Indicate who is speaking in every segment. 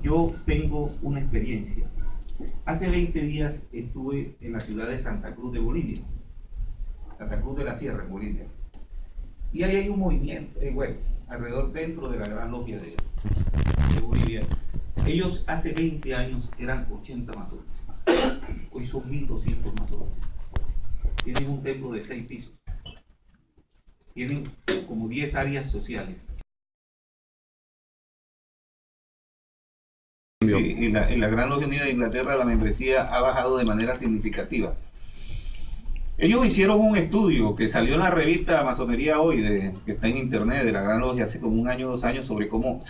Speaker 1: yo tengo una experiencia. Hace 20 días estuve en la ciudad de Santa Cruz de Bolivia, Santa Cruz de la Sierra, en Bolivia. Y ahí hay un movimiento, bueno, alrededor dentro de la Gran Logia de Bolivia. Ellos hace 20 años eran 80 masones. Hoy son 1200 masones. Tienen un templo de 6 pisos. Tienen como 10 áreas sociales. Sí, en la Gran Logia Unida de Inglaterra la membresía ha bajado de manera significativa. Ellos hicieron un estudio que salió en la revista Masonería Hoy, que está en internet, de la Gran Logia, hace como 1 año, 2 años, sobre cómo,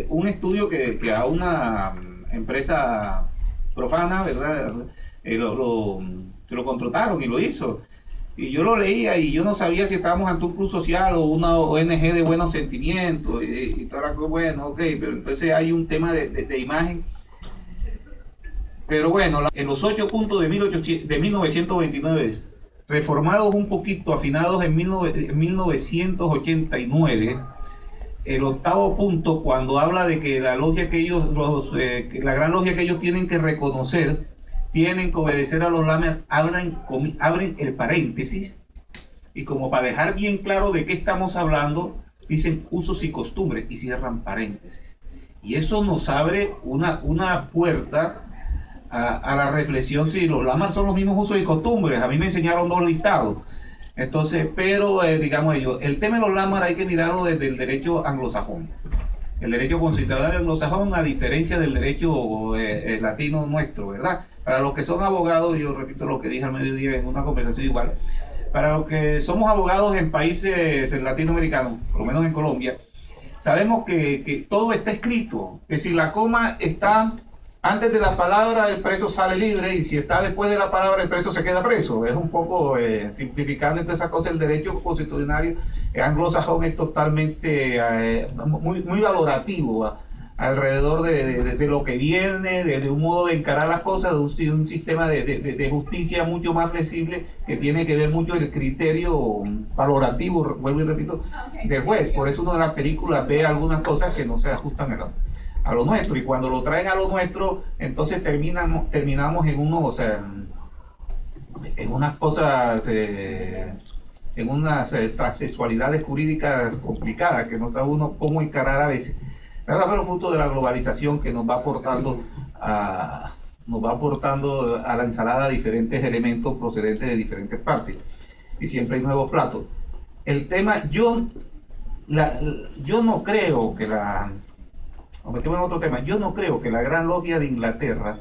Speaker 1: un estudio que a una empresa profana, ¿verdad? Se lo contrataron y lo hizo. Y yo lo leía y yo no sabía si estábamos ante un club social o una ONG de buenos sentimientos. Y todo era bueno, ok, pero entonces hay un tema de imagen. Pero bueno, en los 8 puntos de 1929, reformados un poquito, afinados en 1989, el 8º punto, cuando habla de que la logia que ellos, la gran logia que ellos tienen que reconocer, tienen que obedecer a los lamas, abren el paréntesis, y como para dejar bien claro de qué estamos hablando, dicen usos y costumbres, y cierran paréntesis. Y eso nos abre una puerta a la reflexión si los lamas son los mismos usos y costumbres. A mí me enseñaron 2 listados. Entonces, pero digamos ellos, el tema de los lamas hay que mirarlo desde el derecho anglosajón. El derecho constitucional anglosajón, a diferencia del derecho latino nuestro, ¿verdad? Para los que son abogados, yo repito lo que dije al mediodía en una conversación igual, para los que somos abogados en países latinoamericanos, por lo menos en Colombia, sabemos que todo está escrito, que si la coma está antes de la palabra, el preso sale libre, y si está después de la palabra, el preso se queda preso. Es un poco simplificando todas esas cosas. El derecho constitucional anglosajón es totalmente muy valorativo alrededor de lo que viene, de un modo de encarar las cosas, de un sistema de justicia mucho más flexible, que tiene que ver mucho el criterio valorativo, vuelvo y repito, del juez. Por eso uno de las películas ve algunas cosas que no se ajustan a lo nuestro, y cuando lo traen a lo nuestro, entonces terminamos en en unas cosas, en unas transexualidades jurídicas complicadas que no sabe uno cómo encarar a veces. Pero fruto de la globalización que nos va aportando a la ensalada diferentes elementos procedentes de diferentes partes, y siempre hay nuevos platos. El tema, yo no creo que yo no creo que la Gran Logia de Inglaterra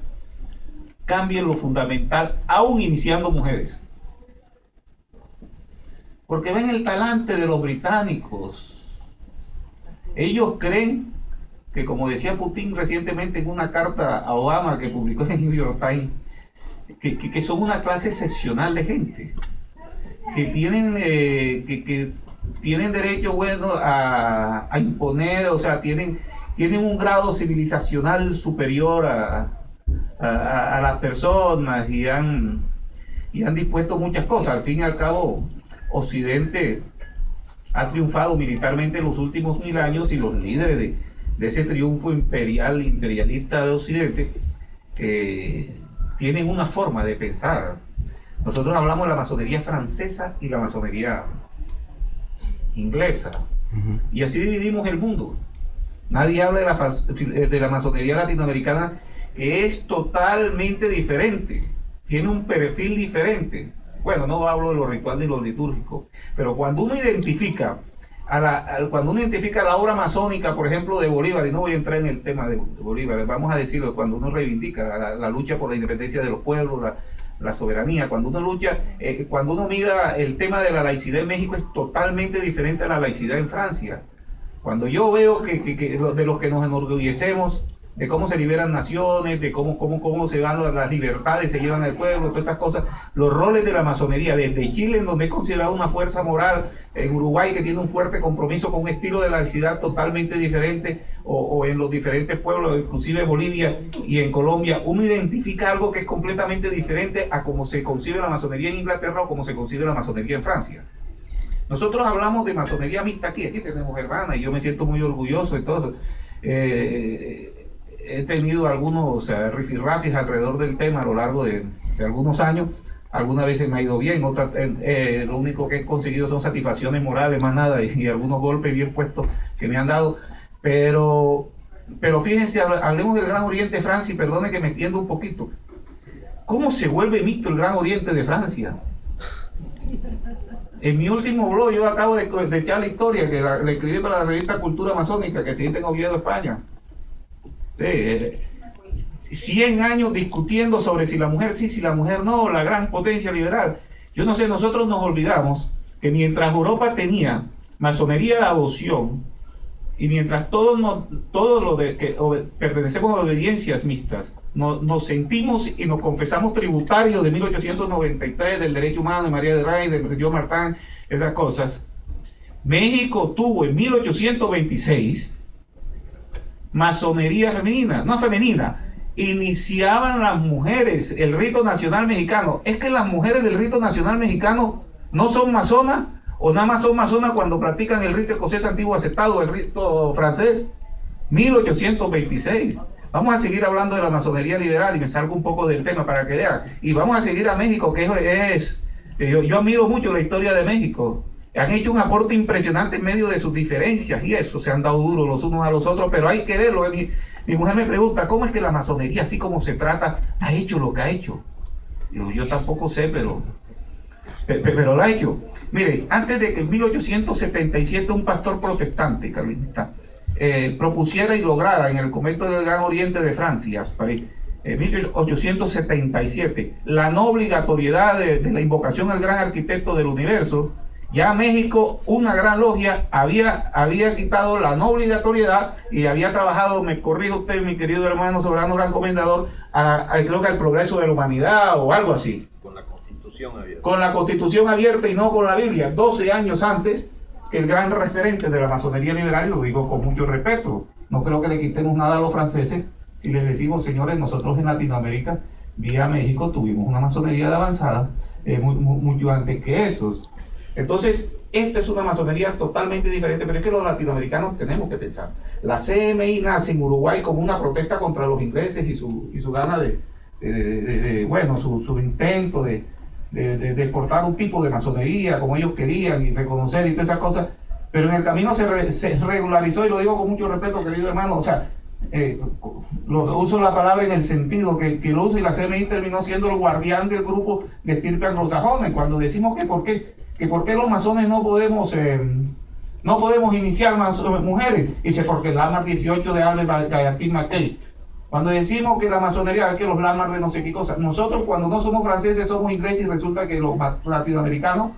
Speaker 1: cambie lo fundamental, aún iniciando mujeres. Porque ven el talante de los británicos. Ellos creen que, como decía Putin recientemente en una carta a Obama que publicó en el New York Times, que son una clase excepcional de gente, que tienen derecho, bueno, a imponer, o sea, tienen un grado civilizacional superior a las personas, y han dispuesto muchas cosas. Al fin y al cabo, Occidente ha triunfado militarmente en los últimos 1000 años, y los líderes de ese triunfo imperialista de Occidente tienen una forma de pensar. Nosotros hablamos de la masonería francesa y la masonería inglesa, y así dividimos el mundo. Nadie habla de la masonería latinoamericana, que es totalmente diferente, tiene un perfil diferente. Bueno, no hablo de lo ritual ni lo litúrgico, pero cuando uno identifica la obra masónica, por ejemplo, de Bolívar, y no voy a entrar en el tema de Bolívar, vamos a decirlo, cuando uno reivindica la lucha por la independencia de los pueblos, la soberanía, cuando uno lucha, cuando uno mira el tema de la laicidad en México, es totalmente diferente a la laicidad en Francia. Cuando yo veo que de los que nos enorgullecemos, de cómo se liberan naciones, de cómo se van las libertades, se llevan al pueblo, todas estas cosas, los roles de la masonería, desde Chile, en donde es considerado una fuerza moral, en Uruguay, que tiene un fuerte compromiso con un estilo de laicidad totalmente diferente, o en los diferentes pueblos, inclusive Bolivia y en Colombia, uno identifica algo que es completamente diferente a cómo se concibe la masonería en Inglaterra o cómo se concibe la masonería en Francia. Nosotros hablamos de masonería mixta aquí tenemos hermanas, y yo me siento muy orgulloso de todo eso. he tenido algunos rifirrafes alrededor del tema a lo largo de algunos años. Algunas veces me ha ido bien, otras, lo único que he conseguido son satisfacciones morales, más nada, y algunos golpes bien puestos que me han dado. Pero fíjense, hablemos del Gran Oriente de Francia, y perdone que me entienda un poquito. ¿Cómo se vuelve mixto el Gran Oriente de Francia? En mi último blog yo acabo de echar la historia que la escribí para la revista Cultura Masónica, que se edita en Oviedo, España. 100 años discutiendo sobre si la mujer sí, si la mujer no, la gran potencia liberal. Yo no sé, nosotros nos olvidamos que mientras Europa tenía masonería de adopción, y mientras todos los que pertenecemos a obediencias mixtas, nos sentimos y nos confesamos tributarios de 1893, del derecho humano, de María de Rey, de Joe Martin, esas cosas, México tuvo en 1826 masonería femenina, no femenina, iniciaban las mujeres el rito nacional mexicano. Es que las mujeres del rito nacional mexicano no son masonas, o nada más son masonas cuando practican el rito escocés antiguo aceptado, el rito francés. 1826. Vamos a seguir hablando de la masonería liberal y me salgo un poco del tema para que vean. Y vamos a seguir a México, que yo admiro mucho la historia de México. Han hecho un aporte impresionante en medio de sus diferencias y eso, se han dado duro los unos a los otros, pero hay que verlo. Mi mujer me pregunta, ¿cómo es que la masonería, así como se trata, ha hecho lo que ha hecho? Yo tampoco sé, pero lo ha hecho. Mire, antes de que en 1877 un pastor protestante, calvinista, propusiera y lograra en el convento del Gran Oriente de Francia, en 1877, la no obligatoriedad de la invocación al gran arquitecto del universo, ya México, una gran logia, había quitado la no obligatoriedad y había trabajado, me corrija usted, mi querido hermano soberano gran comendador, creo que al progreso de la humanidad o algo así.
Speaker 2: Con la Constitución abierta.
Speaker 1: Con la Constitución abierta y no con la Biblia, 12 años antes que el gran referente de la masonería liberal, y lo digo con mucho respeto. No creo que le quitemos nada a los franceses si les decimos, señores, nosotros en Latinoamérica, vía México, tuvimos una masonería de avanzada mucho antes que esos. Entonces, esta es una masonería totalmente diferente, pero es que los latinoamericanos tenemos que pensar. La CMI nace en Uruguay como una protesta contra los ingleses y su gana su intento de exportar un tipo de masonería como ellos querían y reconocer y todas esas cosas, pero en el camino se regularizó, y lo digo con mucho respeto, querido hermano, uso la palabra en el sentido que lo uso, y la CMI terminó siendo el guardián del grupo de estirpe anglosajones. Cuando decimos que por qué los masones no podemos iniciar mujeres, dice porque el Lamar 18 de Albert Gayartin McKay. Cuando decimos que la masonería es que los Lamar de no sé qué cosa, nosotros cuando no somos franceses somos ingleses, y resulta que los latinoamericanos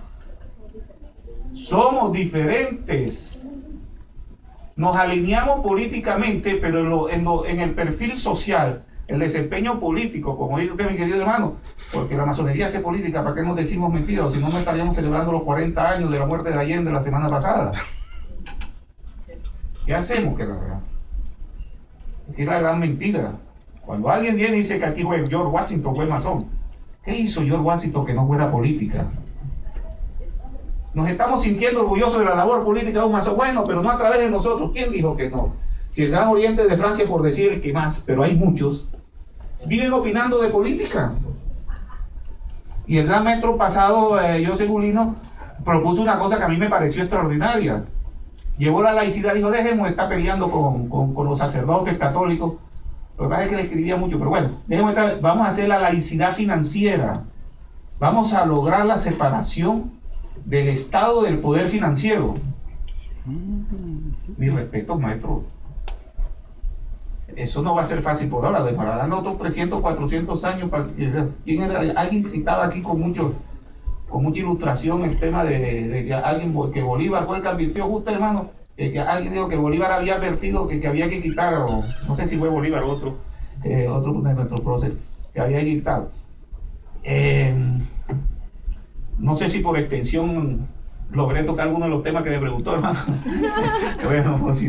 Speaker 1: somos diferentes. Nos alineamos políticamente, pero en el perfil social, el desempeño político, como dice usted, mi querido hermano, porque la masonería hace política, ¿para qué nos decimos mentiras? Si no, no estaríamos celebrando los 40 años de la muerte de Allende la semana pasada. ¿Qué hacemos? Que es la gran mentira. Cuando alguien viene y dice que aquí fue George Washington, fue masón, ¿qué hizo George Washington que no fuera política? Nos estamos sintiendo orgullosos de la labor política de un masón, bueno, pero no a través de nosotros. ¿Quién dijo que no? Si el Gran Oriente de Francia, por decir el que más, pero hay muchos, viven opinando de política. Y el gran maestro pasado, José Gulino, propuso una cosa que a mí me pareció extraordinaria. Llevó la laicidad, dijo, dejemos de estar peleando con los sacerdotes católicos. Lo que pasa es que le escribía mucho, pero bueno, vamos a hacer la laicidad financiera. Vamos a lograr la separación del Estado del poder financiero. Mi respeto, maestro. Eso no va a ser fácil por ahora, demorarán otros 300, 400 años. Alguien citaba aquí con mucha ilustración el tema de que alguien, que Bolívar fue el que advirtió, justo hermano, que alguien dijo que Bolívar había advertido que había que quitar, o no sé si fue Bolívar o otro de nuestros próceres, que había que quitar. No sé si por extensión logré tocar alguno de los temas que me preguntó, hermano. Bueno, pues,